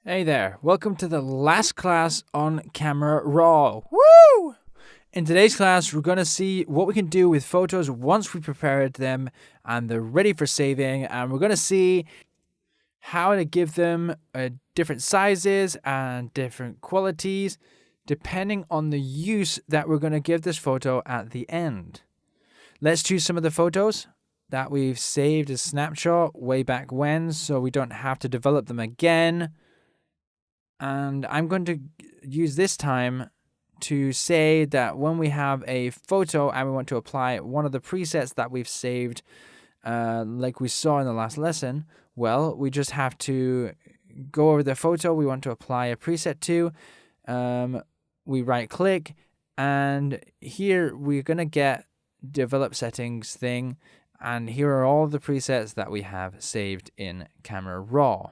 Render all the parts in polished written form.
Hey there, welcome to the last class on Camera Raw. Woo! In today's class, we're going to see what we can do with photos once we prepared them and they're ready for saving. And we're going to see how to give them different sizes and different qualities depending on the use that we're going to give this photo at the end. Let's choose some of the photos that we've saved as snapshot way back when so we don't have to develop them again. And I'm going to use this time to say that when we have a photo and we want to apply one of the presets that we've saved, like we saw in the last lesson, well, we just have to go over the photo we want to apply a preset to. We right click, and here we're going to get develop settings thing. And here are all the presets that we have saved in Camera Raw.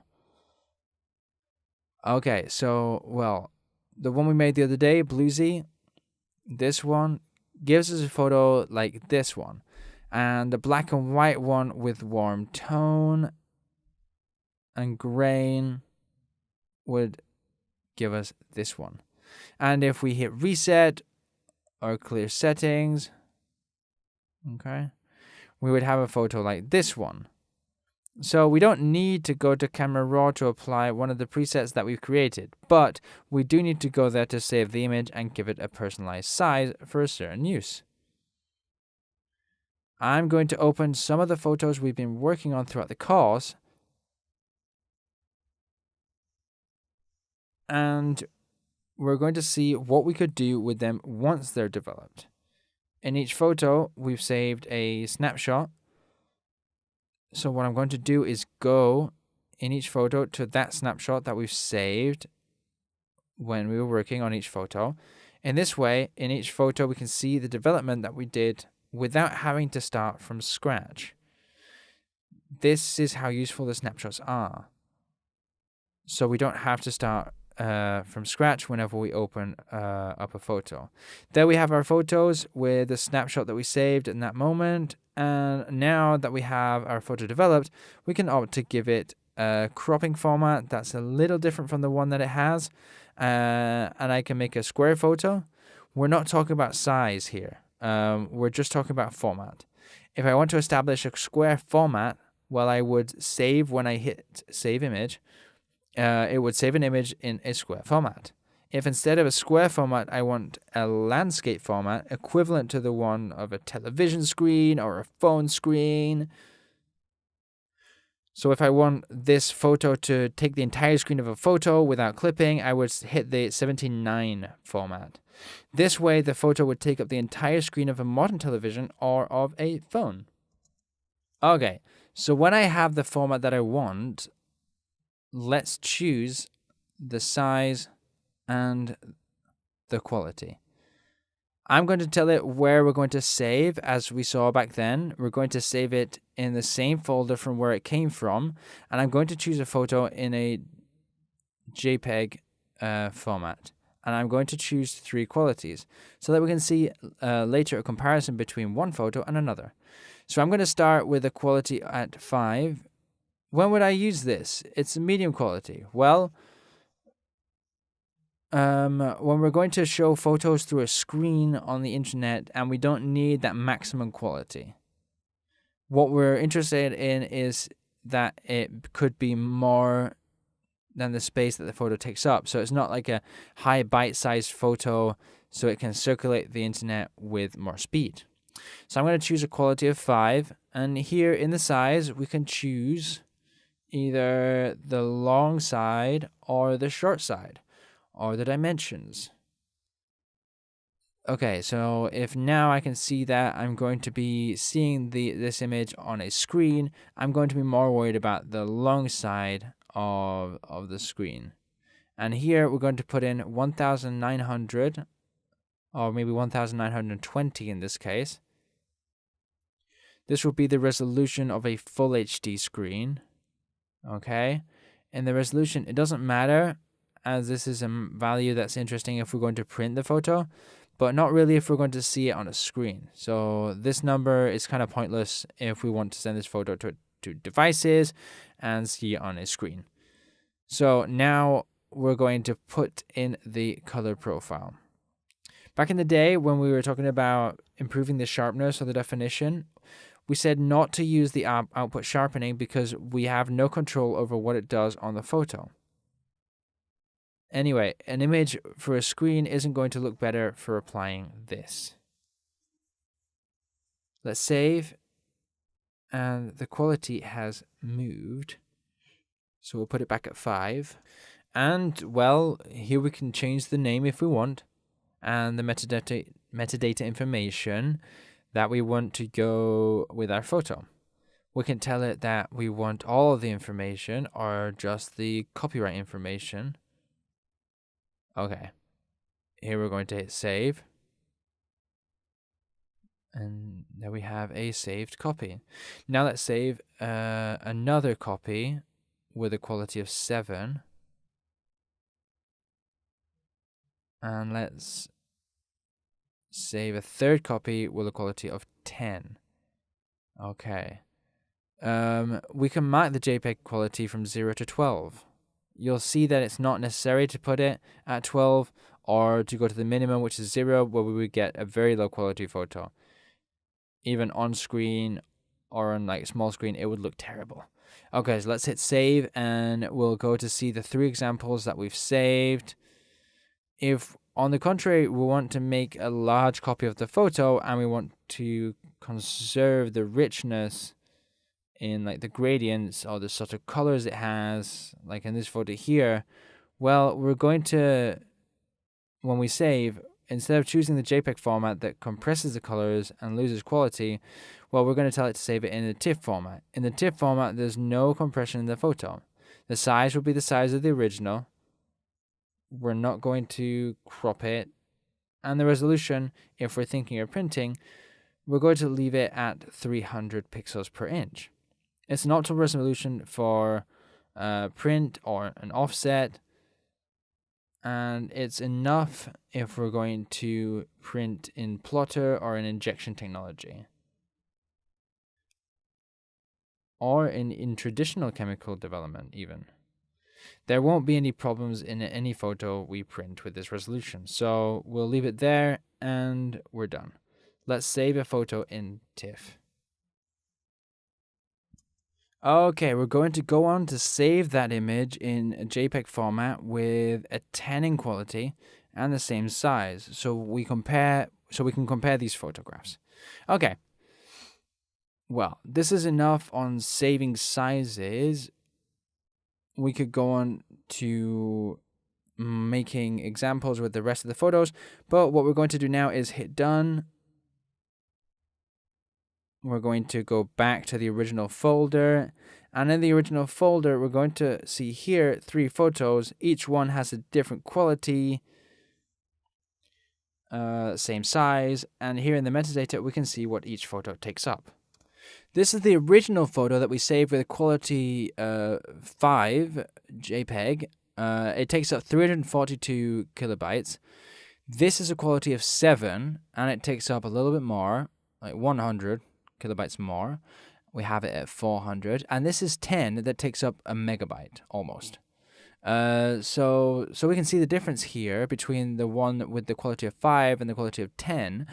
Okay, so, well, the one we made the other day, Bluesy, this one gives us a photo like this one. And the black and white one with warm tone and grain would give us this one. And if we hit reset or clear settings, okay, we would have a photo like this one. So we don't need to go to Camera Raw to apply one of the presets that we've created, but we do need to go there to save the image and give it a personalized size for a certain use. I'm going to open some of the photos we've been working on throughout the course, and we're going to see what we could do with them once they're developed. In each photo, we've saved a snapshot. So what I'm going to do is go in each photo to that snapshot that we've saved when we were working on each photo. In this way, in each photo, we can see the development that we did without having to start from scratch. This is how useful the snapshots are. So we don't have to start from scratch whenever we open up a photo. There we have our photos with the snapshot that we saved in that moment. And now that we have our photo developed, we can opt to give it a cropping format that's a little different from the one that it has. And I can make a square photo. We're not talking about size here. We're just talking about format. If I want to establish a square format, well, I would save when I hit save image. It would save an image in a square format. If instead of a square format, I want a landscape format equivalent to the one of a television screen or a phone screen. So if I want this photo to take the entire screen of a photo without clipping, I would hit the 17:9 format. This way, the photo would take up the entire screen of a modern television or of a phone. Okay, so when I have the format that I want, let's choose the size and the quality. I'm going to tell it where we're going to save, as we saw back then. We're going to save it in the same folder from where it came from, and I'm going to choose a photo in a JPEG format. And I'm going to choose 3 qualities so that we can see later a comparison between one photo and another. So I'm going to start with a quality at 5. When would I use this? It's medium quality. Well, when we're going to show photos through a screen on the internet and we don't need that maximum quality. What we're interested in is that it could be more than the space that the photo takes up. So it's not like a high bite-sized photo, so it can circulate the internet with more speed. So I'm going to choose a quality of 5, and here in the size, we can choose either the long side or the short side, or the dimensions. Okay, so if now I can see that I'm going to be seeing this image on a screen, I'm going to be more worried about the long side of the screen. And here we're going to put in 1900, or maybe 1920 in this case. This will be the resolution of a full HD screen. Okay, and the resolution, it doesn't matter, as this is a value that's interesting if we're going to print the photo, but not really if we're going to see it on a screen. So this number is kind of pointless if we want to send this photo to devices and see it on a screen. So now we're going to put in the color profile. Back in the day when we were talking about improving the sharpness or the definition, we said not to use the output sharpening because we have no control over what it does on the photo. Anyway, an image for a screen isn't going to look better for applying this. Let's save, and the quality has moved. So we'll put it back at 5. And, well, here we can change the name if we want, and the metadata information that we want to go with our photo. We can tell it that we want all of the information or just the copyright information. Okay. Here we're going to hit save. And there we have a saved copy. Now let's save another copy with a quality of 7. And let's save a third copy with a quality of 10. Okay. We can mark the JPEG quality from 0 to 12. You'll see that it's not necessary to put it at 12 or to go to the minimum, which is 0, where we would get a very low quality photo. Even on screen or on like small screen, it would look terrible. Okay, so let's hit save and we'll go to see the 3 examples that we've saved. If, on the contrary, we want to make a large copy of the photo and we want to conserve the richness in like the gradients or the sort of colors it has, like in this photo here, well, we're going to, when we save, instead of choosing the JPEG format that compresses the colors and loses quality, well, we're going to tell it to save it in the TIFF format. In the TIFF format, there's no compression in the photo. The size will be the size of the original. We're not going to crop it. And the resolution, if we're thinking of printing, we're going to leave it at 300 pixels per inch. It's an optimal resolution for print or an offset, and it's enough if we're going to print in plotter or in injection technology, or in traditional chemical development even. There won't be any problems in any photo we print with this resolution, so we'll leave it there and we're done. Let's save a photo in TIFF. Okay, we're going to go on to save that image in a JPEG format with a 10 in quality and the same size, so we can compare these photographs. Okay. Well, this is enough on saving sizes. We could go on to making examples with the rest of the photos, but what we're going to do now is hit done. We're going to go back to the original folder, and in the original folder we're going to see here 3 photos. Each one has a different quality, same size, and here in the metadata we can see what each photo takes up. This is the original photo that we saved with a quality 5 JPEG. It takes up 342 kilobytes. This is a quality of 7, and it takes up a little bit more, like 100 kilobytes more. We have it at 400, and this is 10 that takes up a megabyte almost. So we can see the difference here between the one with the quality of 5 and the quality of 10.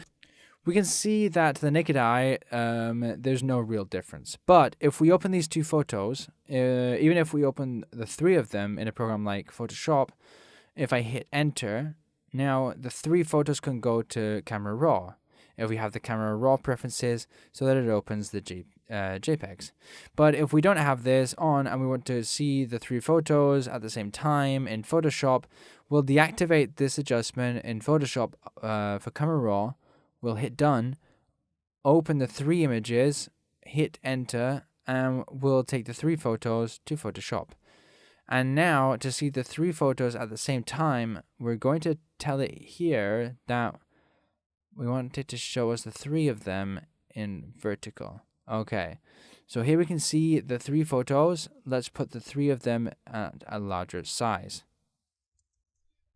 We can see that to the naked eye, there's no real difference. But if we open these 2 photos, even if we open the 3 of them in a program like Photoshop, if I hit enter, now the 3 photos can go to Camera Raw. If we have the Camera Raw preferences, so that it opens the JPEGs. But if we don't have this on and we want to see the 3 photos at the same time in Photoshop, we'll deactivate this adjustment in Photoshop for Camera Raw. We'll hit done, open the 3 images, hit enter, and we'll take the 3 photos to Photoshop. And now to see the 3 photos at the same time, we're going to tell it here that we want it to show us the 3 of them in vertical. Okay, so here we can see the 3 photos. Let's put the 3 of them at a larger size.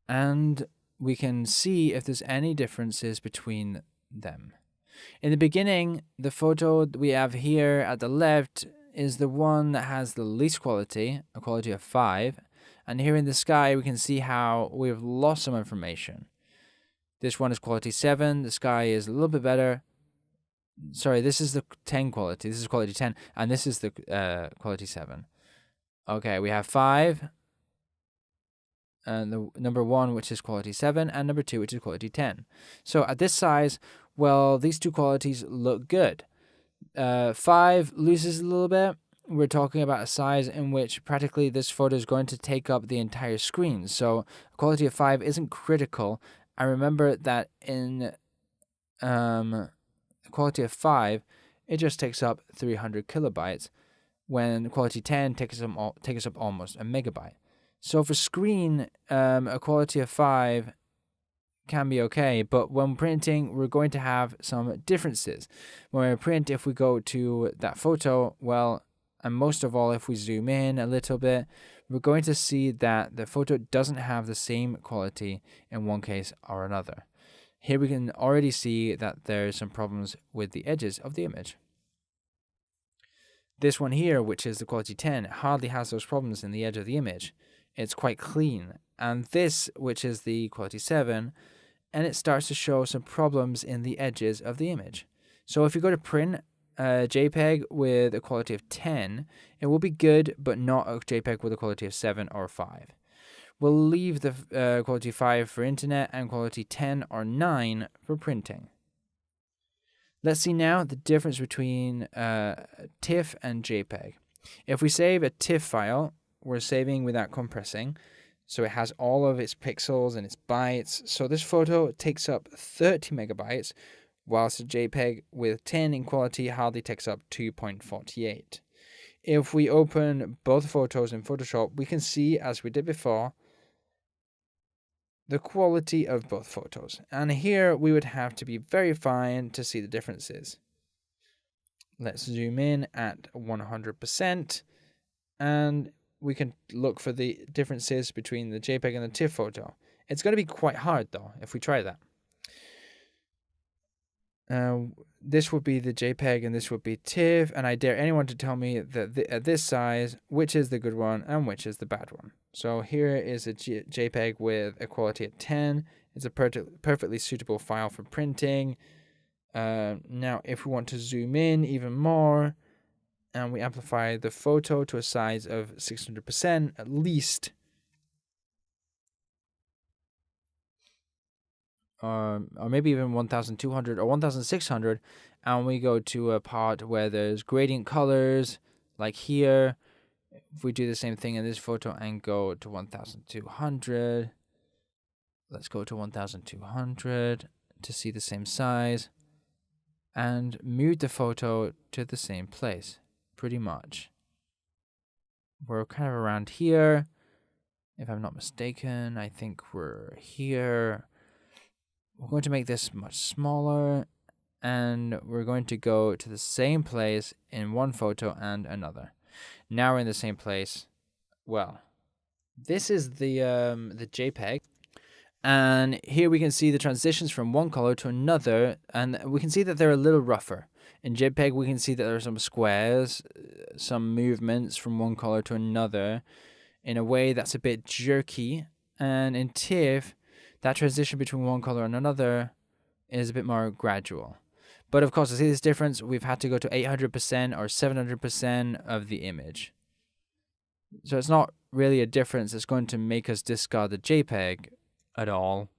And we can see if there's any differences between them. In the beginning, the photo that we have here at the left is the one that has the least quality, a quality of 5, And here in the sky, we can see how we've lost some information. This one is quality 7. The sky is a little bit better. Sorry, this is the 10 quality. This is quality 10. And this is the quality 7. Okay, we have 5. And the number 1, which is quality 7. And number 2, which is quality 10. So at this size, well, these two qualities look good. 5 loses a little bit. We're talking about a size in which practically this photo is going to take up the entire screen. So a quality of 5 isn't critical. I remember that in quality of 5, it just takes up 300 kilobytes, when quality 10 takes up almost a megabyte. So for screen, a quality of 5 can be okay, but when printing, we're going to have some differences. When we print, if we go to that photo, well, and most of all, if we zoom in a little bit, we're going to see that the photo doesn't have the same quality in one case or another. Here we can already see that there's some problems with the edges of the image. This one here, which is the quality 10, hardly has those problems in the edge of the image. It's quite clean. And this, which is the quality 7, and it starts to show some problems in the edges of the image. So if you go to print a JPEG with a quality of 10, it will be good, but not a JPEG with a quality of 7 or 5. We'll leave the quality 5 for internet and quality 10 or 9 for printing. Let's see now the difference between TIFF and JPEG. If we save a TIFF file, we're saving without compressing. So it has all of its pixels and its bytes. So this photo takes up 30 megabytes, whilst a JPEG with 10 in quality hardly takes up 2.48. If we open both photos in Photoshop, we can see, as we did before, the quality of both photos. And here we would have to be very fine to see the differences. Let's zoom in at 100%, and we can look for the differences between the JPEG and the TIFF photo. It's going to be quite hard, though, if we try that. This would be the JPEG and this would be TIFF, and I dare anyone to tell me that at this size, which is the good one and which is the bad one. So here is a JPEG with a quality of 10. It's a perfectly suitable file for printing. Now, if we want to zoom in even more, and we amplify the photo to a size of 600% at least, or maybe even 1200 or 1600, and we go to a part where there's gradient colors, like here. If we do the same thing in this photo and go to 1200, let's go to 1200 to see the same size, and move the photo to the same place, pretty much. We're kind of around here, if I'm not mistaken. I think we're here. We're going to make this much smaller, and we're going to go to the same place in one photo and another. Now we're in the same place. Well, this is the JPEG, and here we can see the transitions from one color to another, and we can see that they're a little rougher. In JPEG, we can see that there are some squares, some movements from one color to another in a way that's a bit jerky, and in TIFF, that transition between one color and another is a bit more gradual. But of course, to see this difference, we've had to go to 800% or 700% of the image. So it's not really a difference that's going to make us discard the JPEG at all.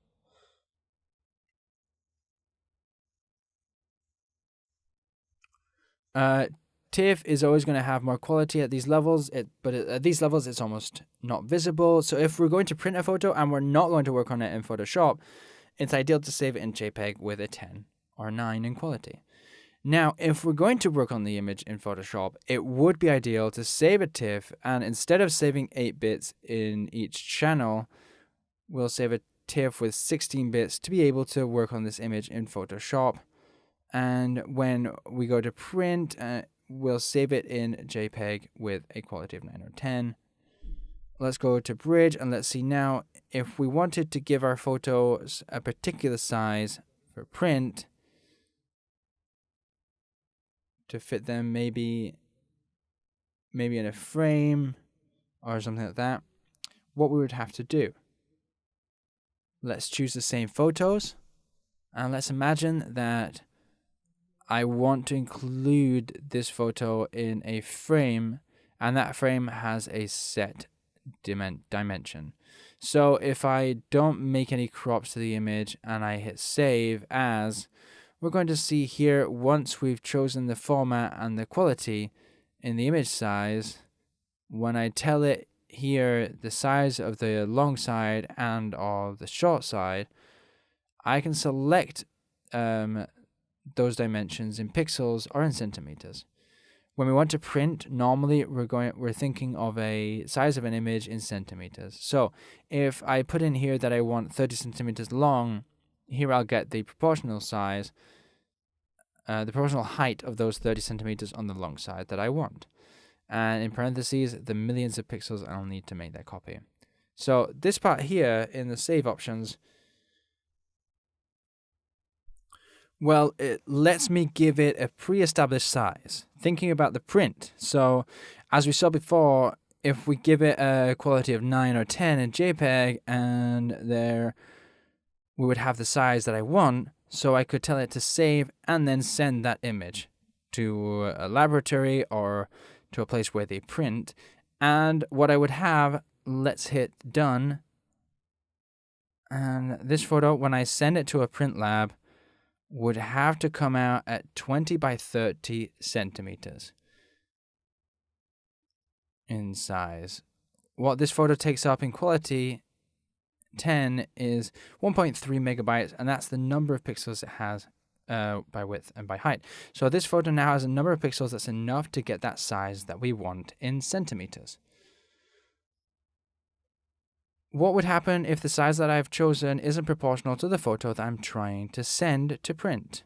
TIFF is always going to have more quality at these levels, but at these levels it's almost not visible. So if we're going to print a photo and we're not going to work on it in Photoshop, it's ideal to save it in JPEG with a 10 or 9 in quality. Now, if we're going to work on the image in Photoshop, it would be ideal to save a TIFF, and instead of saving 8 bits in each channel, we'll save a TIFF with 16 bits to be able to work on this image in Photoshop. And when we go to print, we'll save it in JPEG with a quality of 9 or 10. Let's go to Bridge, and let's see now if we wanted to give our photos a particular size for print to fit them maybe in a frame or something like that. what we would have to do. Let's choose the same photos, and let's imagine that I want to include this photo in a frame, and that frame has a set dimension. So if I don't make any crops to the image and I hit save as, we're going to see here, once we've chosen the format and the quality in the image size, when I tell it here the size of the long side and of the short side, I can select those dimensions in pixels or in centimeters. When we want to print, normally we're thinking of a size of an image in centimeters. So if I put in here that I want 30 centimeters long, here I'll get the proportional size, the proportional height of those 30 centimeters on the long side that I want. And in parentheses, the millions of pixels I'll need to make that copy. So this part here in the save options, well, it lets me give it a pre-established size, thinking about the print. So as we saw before, if we give it a quality of 9 or 10 in JPEG, and there we would have the size that I want, so I could tell it to save and then send that image to a laboratory or to a place where they print. And what I would have, let's hit done. And this photo, when I send it to a print lab, would have to come out at 20 by 30 centimeters in size. What this photo takes up in quality 10 is 1.3 megabytes, and that's the number of pixels it has by width and by height. So this photo now has a number of pixels that's enough to get that size that we want in centimeters. What would happen if the size that I've chosen isn't proportional to the photo that I'm trying to send to print?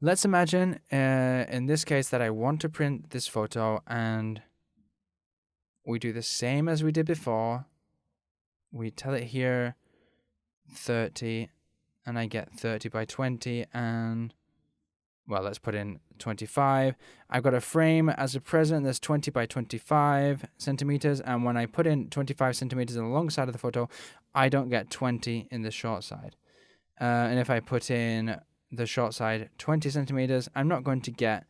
Let's imagine in this case that I want to print this photo, and we do the same as we did before. We tell it here 30, and I get 30 by 20, and well, let's put in 25. I've got a frame as a present that's 20 by 25 centimeters, and when I put in 25 centimeters on the long side of the photo, I don't get 20 in the short side. And if I put in the short side 20 centimeters, I'm not going to get,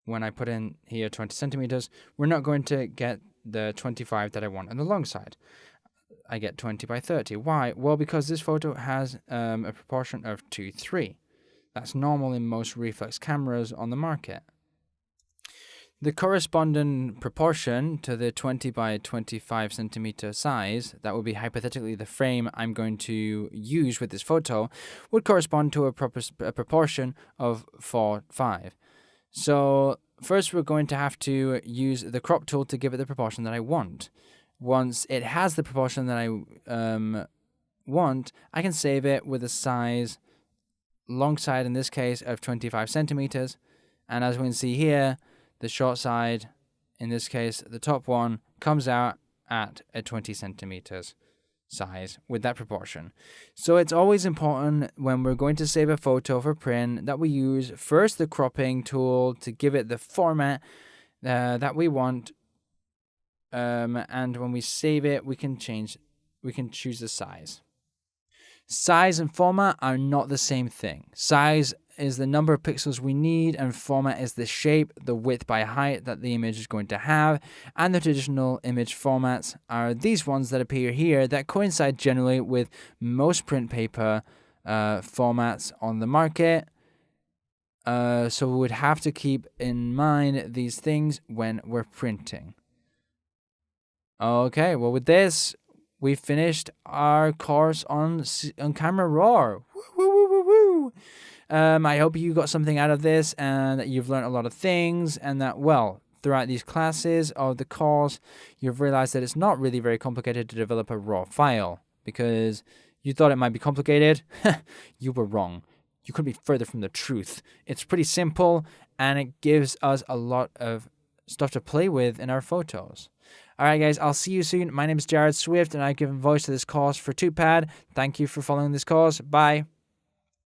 when I put in here 20 centimeters, we're not going to get the 25 that I want on the long side. I get 20 by 30. Why? Well, because this photo has a proportion of 2:3. That's normal in most reflex cameras on the market. The corresponding proportion to the 20 by 25 centimeter size, that would be hypothetically the frame I'm going to use with this photo, would correspond to a proportion of 4:5. So first we're going to have to use the crop tool to give it the proportion that I want. Once it has the proportion that I want, I can save it with a size long side, in this case, of 25 centimeters. And as we can see here, the short side, in this case, the top one, comes out at a 20 centimeters size with that proportion. So it's always important when we're going to save a photo for print that we use first the cropping tool to give it the format that we want. And when we save it, we can choose the size. Size and format are not the same thing. Size is the number of pixels we need, and format is the shape, the width by height that the image is going to have. And the traditional image formats are these ones that appear here that coincide generally with most print paper formats on the market. So we would have to keep in mind these things when we're printing. Okay, well with this, we finished our course on Camera Raw. Woo, woo, woo, woo, woo. I hope you got something out of this and that you've learned a lot of things, and that, well, throughout these classes of the course, you've realized that it's not really very complicated to develop a raw file, because you thought it might be complicated. You were wrong. You couldn't be further from the truth. It's pretty simple, and it gives us a lot of stuff to play with in our photos. Alright guys, I'll see you soon. My name is Jared Swift, and I've given voice to this course for TubePad. Thank you for following this course. Bye.